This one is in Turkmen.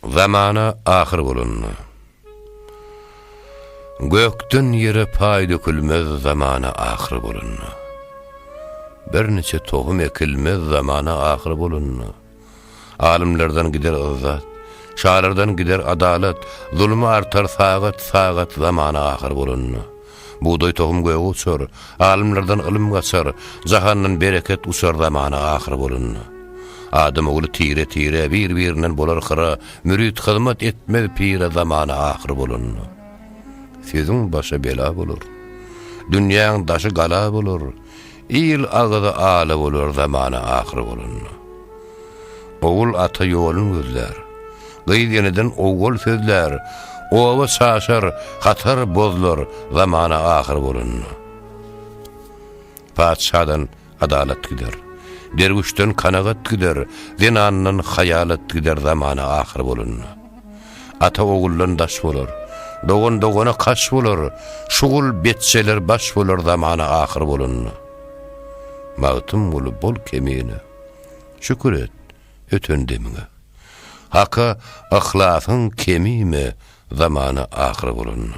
Zamana ahir bolunna. Gökdün yere pay dökülmez zamana ahir bolunna. Bir neçe tohum ekilmez zamana ahir bolunna. Alimlerden gider izzat, şairlerden gider adalet, zulmü artar sagat zamana ahir bolunna. Buğday tohum göğe uçar, alimlerden ilim kaçar, jahandan bereket uçar zamana ahir bolunna. Adam oğlu tire bir-birinden bolar xıra, mürid hizmet etmez pire zamana ahir bolunna. Sizin başa bela bolur, dünyanın daşı gala bolur, il ağıda ala bolur zamana ahir bolunna. Oğul ata yolun gözler, gıyd yeniden oğul sözler, ova şaşar, hatar bozlar zamana ahir bolunna. Padşadan adalet gider, dervişten kanagat gider, zinandan hayalet gider zamana ahir bolunna. Ata oğullan daş bolur, doğuna kaş bolur, şugul betseler baş bolur zamana ahir bolunna. Mağtım bolup bol kemine, şükür et, ötön demine. Haka ahlasın kemime zamana ahir bolunna.